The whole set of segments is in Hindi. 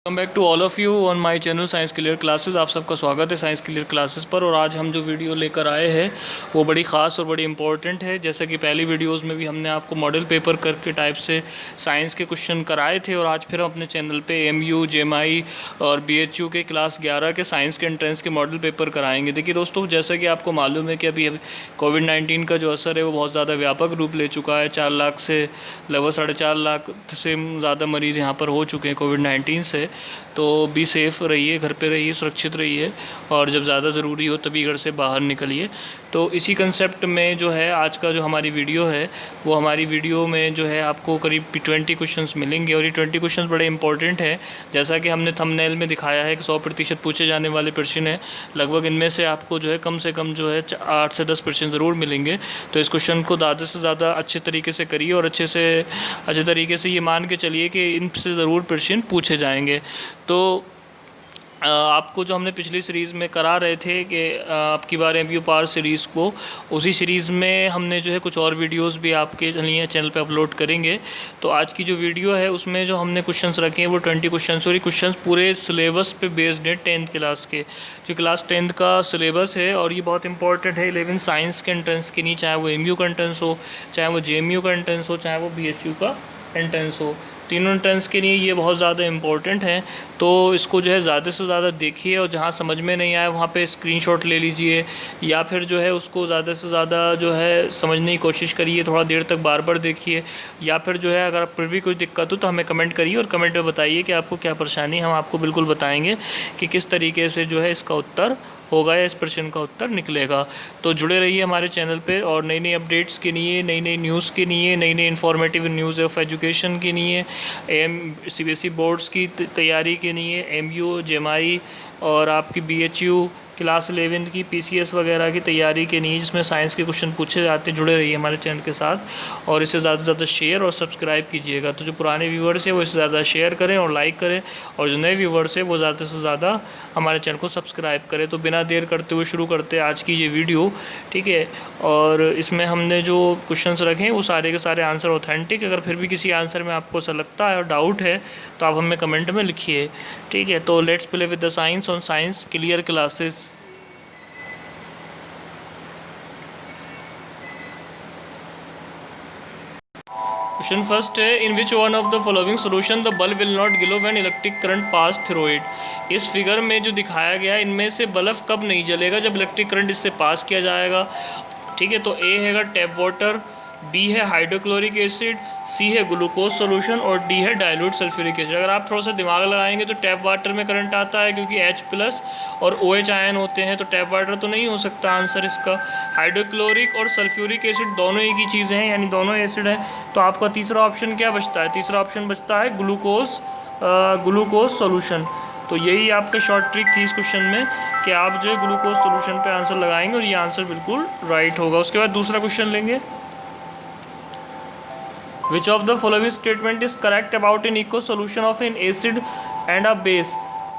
Welcome back to all of you on my channel Science clear Classes. आप सबका स्वागत है साइंस क्लियर क्लासेस पर। और आज हम जो वीडियो लेकर आए हैं वो बड़ी ख़ास और बड़ी इंपॉर्टेंट है। जैसा कि पहली वीडियोस में भी हमने आपको मॉडल पेपर करके टाइप से साइंस के क्वेश्चन कराए थे, और आज फिर हम अपने चैनल पे एमयू, जेएमआई और बीएचयू के क्लास 11 के साइंस के एंट्रेंस के मॉडल पेपर कराएंगे। देखिए दोस्तों, जैसा कि आपको मालूम है कि अभी कोविड-19 का जो असर है वो बहुत ज़्यादा व्यापक रूप ले चुका है। 4 लाख से लगभग 4.5 लाख से ज़्यादा मरीज़ यहाँ पर हो चुके हैं कोविड-19 से। तो बी सेफ़ रहिए, घर पे रहिए, सुरक्षित रहिए, और जब ज़्यादा ज़रूरी हो तभी घर से बाहर निकलिए। तो इसी कंसेप्ट में जो है आज का जो हमारी वीडियो है, वो हमारी वीडियो में जो है आपको करीब 20 क्वेश्चंस मिलेंगे, और ये 20 क्वेश्चंस बड़े इंपॉर्टेंट हैं। जैसा कि हमने थंबनेल में दिखाया है कि 100% पूछे जाने वाले प्रश्न हैं। लगभग इनमें से आपको जो है कम से कम जो है 8 से 10 प्रश्न ज़रूर मिलेंगे। तो इस क्वेश्चन को ज़्यादा से ज़्यादा अच्छे तरीके से करिए, और अच्छे तरीके से ये मान के चलिए कि इनसे ज़रूर प्रश्न पूछे जाएंगे। तो आपको जो हमने पिछली सीरीज़ में करा रहे थे कि आपकी बार एमयू पार सीरीज़ को, उसी सीरीज़ में हमने जो है कुछ और वीडियोस भी आपके लिए चैनल पे अपलोड करेंगे। तो आज की जो वीडियो है उसमें जो हमने क्वेश्चंस रखे हैं वो 20 क्वेश्चंस, और ये क्वेश्चंस पूरे सिलेबस पे बेस्ड है 10th क्लास के। जो क्लास 10th का सिलेबस है, और ये बहुत इंपॉर्टेंट है 11 साइंस के एंट्रेंस के लिए, चाहे वो एमयू का एंट्रेंस हो, चाहे वो जेएमयू का एंट्रेंस हो, चाहे वो बीएचयू का एंट्रेंस हो। तीनों एंट्रेंस के लिए ये बहुत ज़्यादा इम्पोर्टेंट है। तो इसको जो है ज़्यादा से ज़्यादा देखिए, और जहाँ समझ में नहीं आए वहाँ पे स्क्रीनशॉट ले लीजिए, या फिर जो है उसको ज़्यादा से ज़्यादा जो है समझने की कोशिश करिए, थोड़ा देर तक बार बार देखिए। या फिर जो है अगर फिर भी कोई दिक्कत हो तो हमें कमेंट करिए, और कमेंट में बताइए कि आपको क्या परेशानी है। हम आपको बिल्कुल बताएँगे कि किस तरीके से जो है इसका उत्तर होगा या इस प्रश्न का उत्तर निकलेगा। तो जुड़े रहिए हमारे चैनल पे, और नई नई अपडेट्स के लिए, नई नई न्यूज़ के लिए, नई नई इन्फॉर्मेटिव न्यूज़ ऑफ एजुकेशन के लिए, सीबीएसई बोर्ड्स की तैयारी के लिए, एमयू, जेएमआई और आपकी बीएचयू क्लास 11 की पीसीएस वगैरह की तैयारी के लिए, जिसमें साइंस के क्वेश्चन पूछे जाते हैं। जुड़े रहिए हमारे चैनल के साथ, और इसे ज़्यादा से ज़्यादा शेयर और सब्सक्राइब कीजिएगा। तो जो पुराने व्यूवर्स हैं वो इसे ज़्यादा शेयर करें और लाइक करें, और जो नए व्यूवर्स हैं वो ज़्यादा से ज़्यादा हमारे चैनल को सब्सक्राइब करें। तो बिना देर करते हुए शुरू करते हैं आज की ये वीडियो, ठीक है। और इसमें हमने जो क्वेश्चंस रखे हैं वो सारे के सारे आंसर ऑथेंटिक। अगर फिर भी किसी आंसर में आपको ऐसा लगता है और डाउट है तो आप हमें कमेंट में लिखिए, ठीक है। तो let's play with the science on science clear classes. Question first है, in which one of the following solution the bulb will not glow when electric current pass through it. इस फिगर में जो दिखाया गया है इनमें से बल्ब कब नहीं जलेगा? जब इलेक्ट्रिक करंट इससे पास किया जाएगा, ठीक है। तो ए हैगा टैप वाटर, बी है हाइड्रोक्लोरिक एसिड, सी है ग्लूकोज सोल्यूशन, और डी है डाइल्यूट सल्फ्यूरिक एसिड। अगर आप थोड़ा सा दिमाग लगाएंगे तो टैप वाटर में करंट आता है, क्योंकि H+ और OH आयन होते हैं, तो टैप वाटर तो नहीं हो सकता आंसर इसका। हाइड्रोक्लोरिक और सल्फ्यूरिक एसिड दोनों एक ही चीज़ हैं, यानी दोनों एसिड हैं। तो आपका तीसरा ऑप्शन क्या बचता है? तीसरा ऑप्शन बचता है ग्लूकोज सोल्यूशन। तो यही आपका शॉर्ट ट्रिक थी इस क्वेश्चन में, कि आप जो है ग्लूकोज सोल्यूशन पे आंसर लगाएंगे, और ये आंसर बिल्कुल राइट होगा। उसके बाद दूसरा क्वेश्चन लेंगे, which of the following statement is correct about an equal solution of N acid and a base.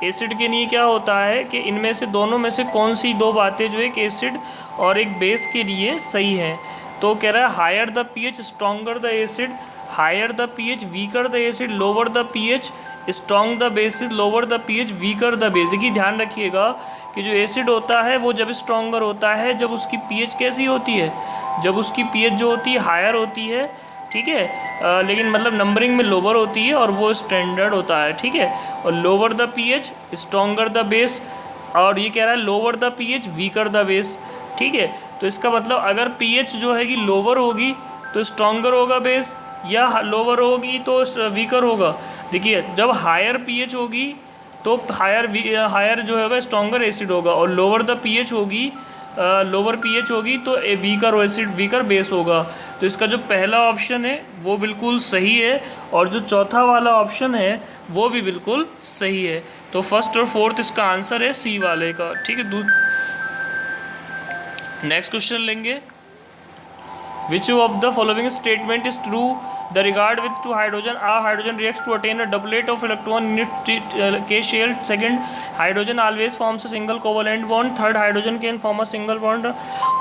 Acid के लिए क्या होता है कि इनमें से दोनों में से कौन सी दो बातें जो एक एसिड और एक बेस के लिए सही हैं? तो कह रहा है higher the pH stronger the acid, higher the pH weaker the acid, lower the pH strong the basis, lower the pH weaker the base. देखिए ध्यान रखिएगा कि जो एसिड होता है वो जब स्ट्रॉन्गर होता है जब उसकी पीएच कैसी होती है? जब उसकी पीएच जो होती है हायर होती है, ठीक है, लेकिन मतलब नंबरिंग में लोअर होती है, और वो स्टैंडर्ड होता है, ठीक है। और lower the pH stronger the base, और ये कह रहा है lower the pH weaker the base, ठीक है। तो इसका मतलब अगर पीएच जो है कि लोअर होगी तो स्ट्रॉन्गर होगा बेस, या लोअर होगी तो वीकर होगा। देखिए जब हायर पीएच होगी तो हायर जो होगा स्ट्रॉन्गर एसिड होगा, और लोअर द पीएच होगी, लोअर पीएच होगी तो वीकर एसिड, वीकर बेस होगा। तो इसका जो पहला ऑप्शन है वो बिल्कुल सही है, और जो चौथा वाला ऑप्शन है वो भी बिल्कुल सही है। तो फर्स्ट और फोर्थ इसका आंसर है सी वाले का, ठीक है। नेक्स्ट क्वेश्चन लेंगे, which of the following statement is true the regard with to hydrogen A hydrogen reacts to attain a doublet of electron in K shell. Second hydrogen always forms a single covalent bond. Third hydrogen can form a single bond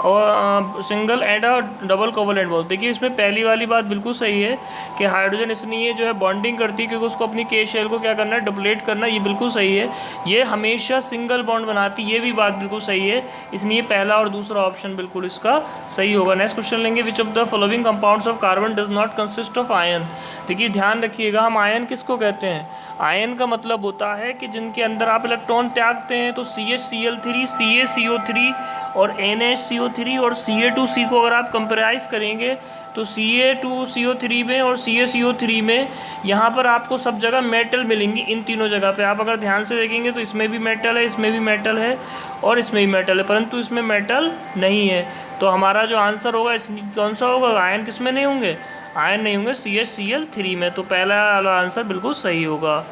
और single and a double covalent bond. देखिए इसमें पहली वाली बात बिल्कुल सही है कि हाइड्रोजन इसलिए जो है बॉन्डिंग करती है क्योंकि उसको अपनी के शेल को क्या करना है, डबलेट करना. ये बिल्कुल सही है. ये हमेशा सिंगल बॉन्ड बनाती है, ये भी बात बिल्कुल सही है. इसलिए पहला और दूसरा ऑप्शन बिल्कुल इसका सही होगा. नेक्स्ट क्वेश्चन लेंगे. Which of the following compounds of carbon does not consist of ion. देखिए ध्यान रखिएगा, हम आयन किसको कहते हैं? आयन का मतलब होता है कि जिनके अंदर आप इलेक्ट्रॉन त्यागते हैं. तो CH Cl3, CaCO3 और NaCO3 और Ca2C को अगर आप कंपेराइज करेंगे तो Ca2CO3 में और CaCO3 में यहाँ पर आपको सब जगह मेटल मिलेंगी. इन तीनों जगह पे आप अगर ध्यान से देखेंगे तो इसमें भी मेटल है, इसमें भी मेटल है और इसमें भी मेटल है, परंतु इसमें मेटल नहीं है. तो हमारा जो आंसर होगा इस कौन सा होगा? आयन किस में नहीं होंगे? आयन नहीं होंगे CHCl3 में. तो पहला वाला आंसर बिल्कुल सही होगा.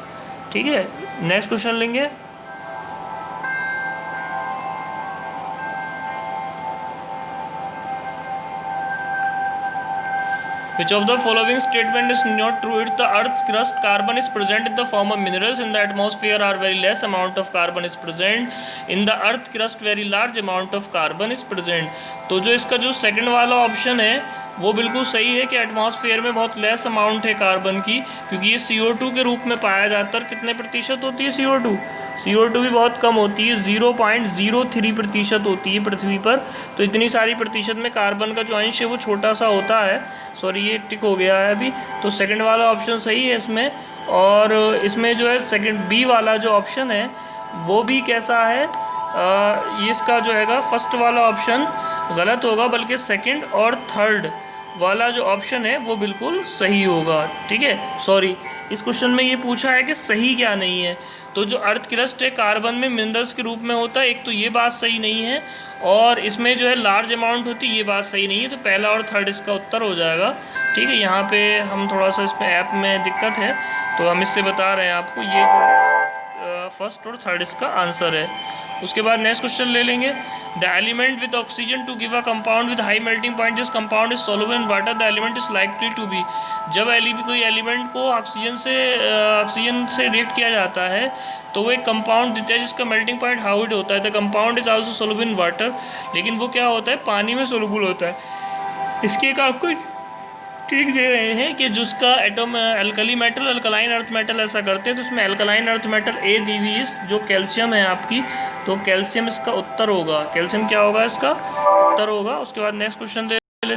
ठीक है, नेक्स्ट क्वेश्चन लेंगे. Which of the following statement is not true? It's the Earth's crust. Carbon is present in the form of minerals in the atmosphere. Are very less amount of carbon is present in the Earth crust. Very large amount of carbon is present. तो जो इसका जो सेकंड वाला ऑप्शन है वो बिल्कुल सही है कि एटमॉस्फेयर में बहुत लेस अमाउंट है कार्बन की, क्योंकि ये CO2 के रूप में पाया जाता है. और कितने प्रतिशत होती है CO2 भी बहुत कम होती है, 0.03% होती है पृथ्वी पर. तो इतनी सारी प्रतिशत में कार्बन का जो अंश है वो छोटा सा होता है. सॉरी ये टिक हो गया है अभी. तो सेकंड वाला ऑप्शन सही है इसमें. और इसमें जो है सेकंड बी वाला जो ऑप्शन है वो भी कैसा है, इसका जो हैगा फर्स्ट वाला ऑप्शन गलत होगा, बल्कि सेकंड और थर्ड वाला जो ऑप्शन है वो बिल्कुल सही होगा. ठीक है, सॉरी इस क्वेश्चन में ये पूछा है कि सही क्या नहीं है. तो जो अर्थ क्रस्ट है कार्बन में मिनरल्स के रूप में होता है, एक तो ये बात सही नहीं है, और इसमें जो है लार्ज अमाउंट होती है, ये बात सही नहीं है. तो पहला और थर्ड इसका उत्तर हो जाएगा. ठीक है, यहाँ पे हम थोड़ा सा इसमें ऐप में दिक्कत है तो हम इससे बता रहे हैं आपको, ये फर्स्ट और थर्ड इसका आंसर है. उसके बाद नेक्स्ट क्वेश्चन ले लेंगे. The element with oxygen to give a compound with high melting point, this compound is soluble in water. The element is likely to be. जब कोई एलिमेंट को ऑक्सीजन से रिएक्ट किया जाता है तो वो एक कंपाउंड देता है जिसका मेल्टिंग पॉइंट हाइड होता है. The compound is also soluble in water, लेकिन वो क्या होता है, पानी में सोलुबल होता है. इसके एक आपको ठीक दे रहे हैं कि जिसका atom alkali metal, alkaline earth metal ऐसा करते हैं. तो उसमें अल्कलाइन अर्थ मेटल A दी हुई है जो कैल्शियम है आपकी, तो कैल्शियम इसका उत्तर होगा. कैल्शियम क्या होगा, इसका उत्तर होगा. उसके बाद नेक्स्ट क्वेश्चन दे ले.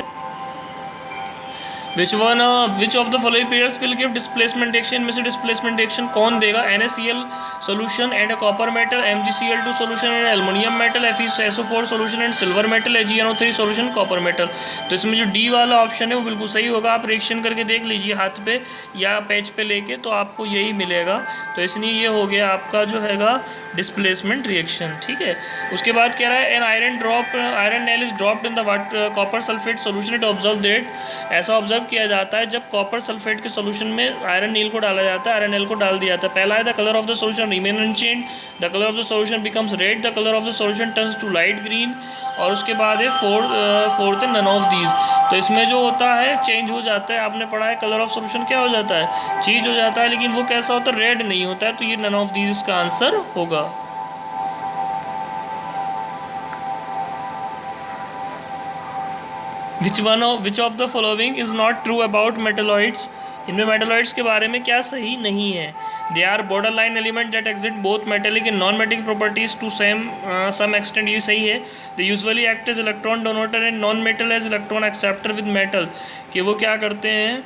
विच of the following pairs will give displacement reaction. में से डिस्प्लेसमेंट रिएक्शन कौन देगा? NaCl solution and a copper metal, MgCl2 solution and aluminium metal, FeSO4 solution and silver metal, AgNO3 solution copper metal. तो इसमें जो डी वाला ऑप्शन है वो बिल्कुल सही होगा. आप रिएक्शन करके देख लीजिए हाथ पे या पेज पे लेके, तो आपको यही मिलेगा. तो इसलिए ये हो गया आपका जो हैगा डिस्प्लेसमेंट रिएक्शन. ठीक है, उसके बाद कह रहा है an iron nail is dropped in the water copper sulphate solution. It observe that, ऐसा ऑब्जर्व किया जाता है जब कॉपर सल्फेट के सोल्यूशन में आयरन नील को डाला जाता है, आयरन नेल को डाल दिया जाता है. पहला है the colour of the solution remain unchange, the colour of the solution becomes red, the colour of the solution turns to light green. और उसके बाद है फोर्थ है नन ऑफ दीज. तो इसमें जो होता है चेंज हो जाता है. आपने पढ़ा है कलर ऑफ सोल्यूशन क्या हो जाता है, चेंज हो जाता है, लेकिन वो कैसा होता है, रेड नहीं होता है. तो ये नन ऑफ दीज इसका आंसर होगा. Which of the following is not true about metalloids. इनमें मेटलॉइड्स के बारे में क्या सही नहीं है? They are border line element that exit both metallic and non metallic properties to some extent. ये सही है. They usually act as electron donator and non metal as electron acceptor with metal. कि वो क्या करते हैं,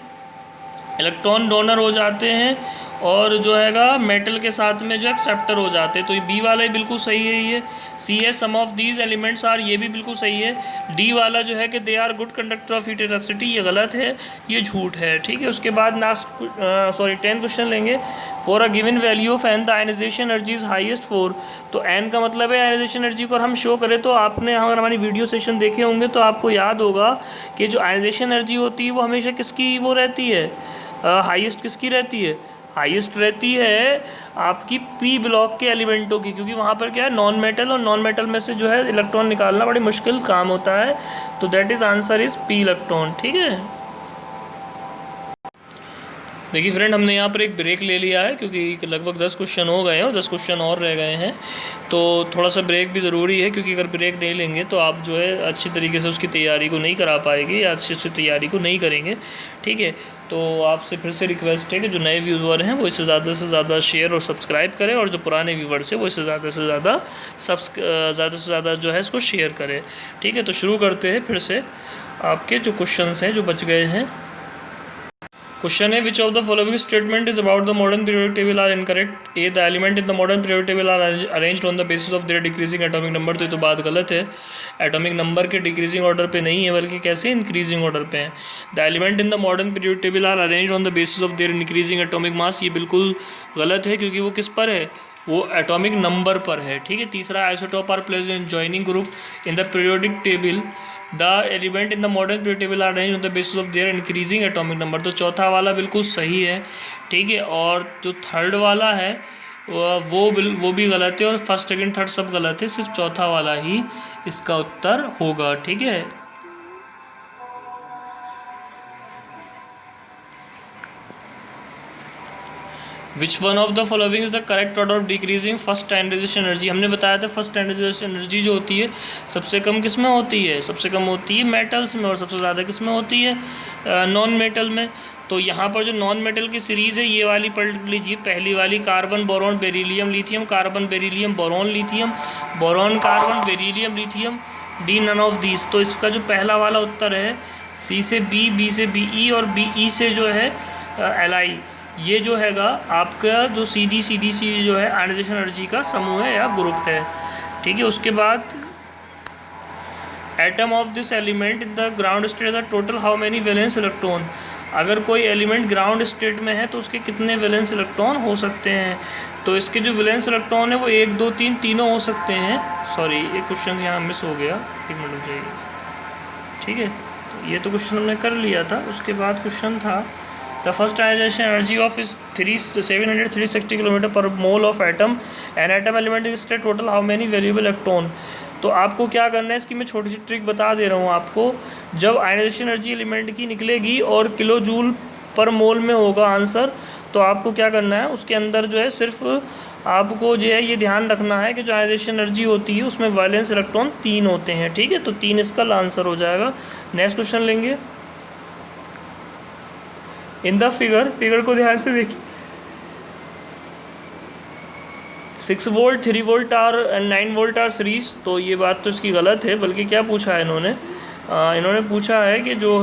इलेक्ट्रॉन डोनर हो जाते हैं और जो हैगा मेटल के साथ में जो एक्सेप्टर हो जाते हैं. तो ये बी वाला ही बिल्कुल सही है. ये सी है सम ऑफ दीज एलिमेंट्स आर, ये भी बिल्कुल सही है. डी वाला जो है कि they are good conductor of heat electricity, ये गलत है, ये झूठ है. ठीक है, उसके बाद 10th क्वेश्चन लेंगे. For a given value of n the ionization energy is highest 4. तो एन का मतलब है आयनाइजेशन एनर्जी को. और हम शो करें तो आपने अगर हमारी वीडियो सेशन देखे होंगे तो आपको याद होगा कि जो आयनाइजेशन एनर्जी होती है वो हमेशा किसकी वो रहती है, हाईएस्ट किसकी रहती है, हाईएस्ट रहती है आपकी पी ब्लॉक के एलिमेंटों की, क्योंकि वहाँ पर क्या है नॉन मेटल, और नॉन मेटल में से जो है इलेक्ट्रॉन निकालना बड़ी मुश्किल काम होता है. तो that is answer is P electron. ठीक है. देखिए फ्रेंड, हमने यहाँ पर एक ब्रेक ले लिया है क्योंकि लगभग 10 क्वेश्चन हो गए हैं और 10 क्वेश्चन और रह गए हैं, तो थोड़ा सा ब्रेक भी ज़रूरी है क्योंकि अगर ब्रेक नहीं लेंगे तो आप जो है अच्छी तरीके से उसकी तैयारी को नहीं करा पाएंगे या अच्छे से तैयारी को नहीं करेंगे। ठीक है, तो आपसे फिर से रिक्वेस्ट है कि जो नए व्यूअर हैं वो इससे ज़्यादा से ज़्यादा शेयर और सब्सक्राइब करें, और जो पुराने व्यूअर्स हैं वो इससे ज़्यादा से ज़्यादा जो है इसको शेयर करें। ठीक है, तो शुरू करते हैं फिर से। आपके जो क्वेश्चन हैं जो बच गए हैं, क्वेश्चन है which of the following statement is about the modern periodic table are incorrect. A the element in the modern periodic table are arranged on the basis of their decreasing atomic number. तो ये तो बात गलत है, एटॉमिक नंबर के डिक्रीजिंग ऑर्डर पे नहीं है बल्कि कैसे इंक्रीजिंग ऑर्डर पे हैं। The element in the modern periodic table are arranged on the basis of their increasing atomic mass. ये बिल्कुल गलत है क्योंकि वो किस पर है, वो एटॉमिक नंबर पर है। ठीक है, तीसरा isotope are placed in joining group in the periodic table. The element in the modern periodic table are arranged on the basis of their increasing atomic number. तो चौथा वाला बिल्कुल सही है। ठीक है, और जो थर्ड वाला है वो भी गलत है, और फर्स्ट सेकंड थर्ड सब गलत है, सिर्फ चौथा वाला ही इसका उत्तर होगा। ठीक है, which one of the following is the correct order of decreasing first ionization energy. हमने बताया था फर्स्ट आयनाइजेशन एनर्जी जो होती है सबसे कम किस में होती है, सबसे कम होती है मेटल्स में, और सबसे ज़्यादा किस में होती है, नॉन मेटल में। तो यहाँ पर जो नॉन मेटल की सीरीज़ है ये वाली पढ़ लीजिए। पहली वाली carbon boron beryllium lithium, carbon beryllium boron lithium, boron carbon beryllium lithium, D none of these. तो इसका जो पहला वाला उत्तर है सी से बी, बी से बी ई, और बी ई से जो है एल आई, ये जो हैगा आपका जो सीधी सी जो है आयनाइजेशन एनर्जी का समूह है या ग्रुप है। ठीक है, उसके बाद atom of this element in the ground state the total how many valence electron. अगर कोई एलिमेंट ग्राउंड स्टेट में है तो उसके कितने वैलेंस इलेक्ट्रॉन हो सकते हैं। तो इसके जो वैलेंस इलेक्ट्रॉन है वो 1 2 3 तीनों हो सकते हैं। सॉरी, एक क्वेश्चन यहाँ मिस हो गया, 1 मिनट हो जाइए। ठीक है, तो ये तो क्वेश्चन हमने कर लिया था। उसके बाद क्वेश्चन था the first ionization energy of is 760 kilometre per mole of atom, an atom element is state total how many valuable electron. तो आपको क्या करना है, इसकी मैं छोटी सी ट्रिक बता दे रहा हूँ आपको। जब आयनाइजेशन एनर्जी एलिमेंट की निकलेगी और किलो जूल पर मोल में होगा आंसर, तो आपको क्या करना है, उसके अंदर जो है सिर्फ आपको जो है ये ध्यान रखना है कि जो आयनाइजेशन एनर्जी होती है उसमें वैलेंस इलेक्ट्रॉन 3 होते हैं। ठीक है, तो 3 इसका आंसर हो जाएगा। नेक्स्ट क्वेश्चन लेंगे। इन द फिगर को ध्यान से देखिए। 6 volt 3 volt are and 9 volt R series. तो ये बात तो इसकी गलत है, बल्कि क्या पूछा है इन्होंने पूछा है कि जो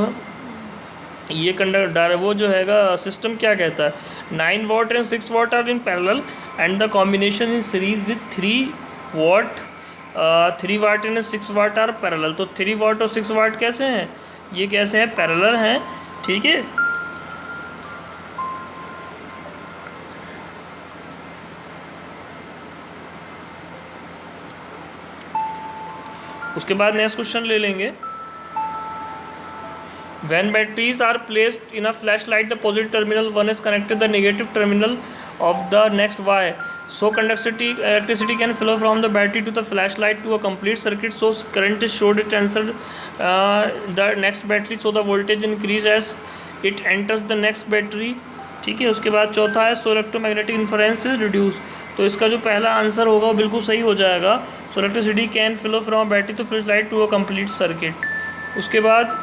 ये कंडक्टर वो जो हैगा सिस्टम क्या कहता है, 9 watt and 6 watt are in parallel and the combination in series with 3 watt and 6 watt are parallel. तो 3 वाट और 6 वाट कैसे हैं, ये कैसे हैं, पैरेलल हैं। ठीक है, उसके बाद नेक्स्ट क्वेश्चन ले लेंगे। When batteries are placed in a flashlight, the positive terminal 1 is connected the negative terminal of the next Y. So electricity can flow from the battery to the flashlight to a complete circuit. So current is showed it entered the next battery. So the voltage increase as it enters the next battery. ठीक है, उसके बाद चौथा है सो इलेक्ट्रोमैग्नेटिक इन्फ्लुएंस इज रिड्यूस। तो इसका जो पहला आंसर होगा वो बिल्कुल सही हो जाएगा। So electricity can flow from battery to flashlight to a complete circuit. उसके बाद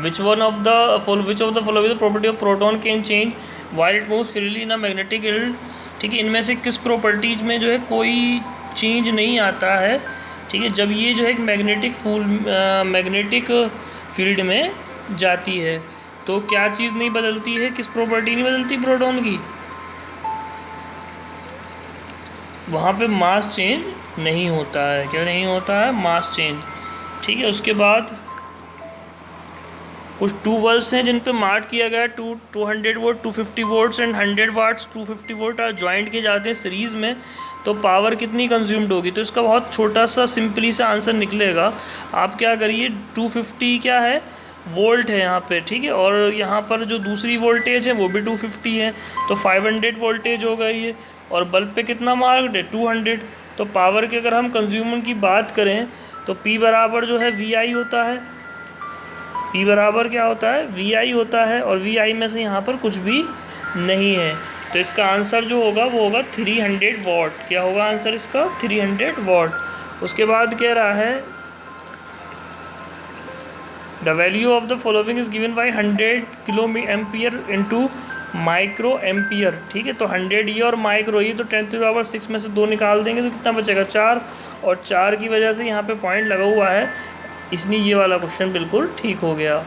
which of the following property of proton can change while it moves freely in a magnetic field. ठीक है, इनमें से किस प्रॉपर्टीज में जो है कोई चेंज नहीं आता है। ठीक है, जब ये जो है मैग्नेटिक फील्ड में जाती है तो क्या चीज़ नहीं बदलती है, किस प्रॉपर्टी नहीं बदलती प्रोटॉन की, वहाँ पे मास चेंज नहीं होता है। क्या नहीं होता है, मास चेंज। ठीक है, उसके बाद कुछ 2 वर्ड्स हैं जिन पे मार्क किया गया है 200 volt 250 volts and 100 watts 250 volt और ज्वाइंट किए जाते हैं सीरीज़ में। तो पावर कितनी कंज्यूम्ड होगी, तो इसका बहुत छोटा सा सिंपली सा आंसर निकलेगा। आप क्या करिए, 250 क्या है, वोल्ट है यहाँ पे। ठीक है, और यहाँ पर जो दूसरी वोल्टेज है वो भी 250 है, तो 500 वोल्टेज हो गई है। और बल्ब पे कितना मार्क्ड है, 200। तो पावर के अगर हम कंज्यूमर की बात करें तो P बराबर जो है VI होता है। P बराबर क्या होता है, VI होता है, और VI में से यहाँ पर कुछ भी नहीं है, तो इसका आंसर जो होगा वो होगा 300 वाट। क्या होगा आंसर इसका, 300 वाट। उसके बाद कह रहा है the value of the following is given by 100 kilo ampere into micro ampere. ठीक है, तो 100 ये और माइक्रो ये, तो 10⁻⁶ में से 2 निकाल देंगे तो कितना बचेगा, 4, और 4 की वजह से यहाँ पे पॉइंट लगा हुआ है, इसलिए ये वाला क्वेश्चन बिल्कुल ठीक हो गया।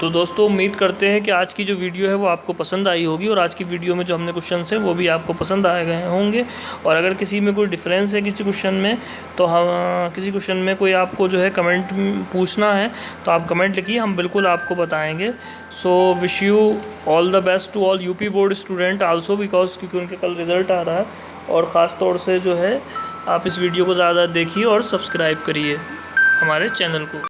तो दोस्तों उम्मीद करते हैं कि आज की जो वीडियो है वो आपको पसंद आई होगी, और आज की वीडियो में जो हमने क्वेश्चन हैं वो भी आपको पसंद आए गए होंगे। और अगर किसी में कोई डिफरेंस है किसी क्वेश्चन में, तो हम किसी क्वेश्चन में कोई आपको जो है कमेंट पूछना है तो आप कमेंट लिखिए, हम बिल्कुल आपको बताएंगे। So wish you all the best to all UP board student also, because क्योंकि उनके कल रिज़ल्ट आ रहा है। और ख़ास तौर से जो है आप इस वीडियो को ज़्यादा देखिए और सब्सक्राइब करिए हमारे चैनल को।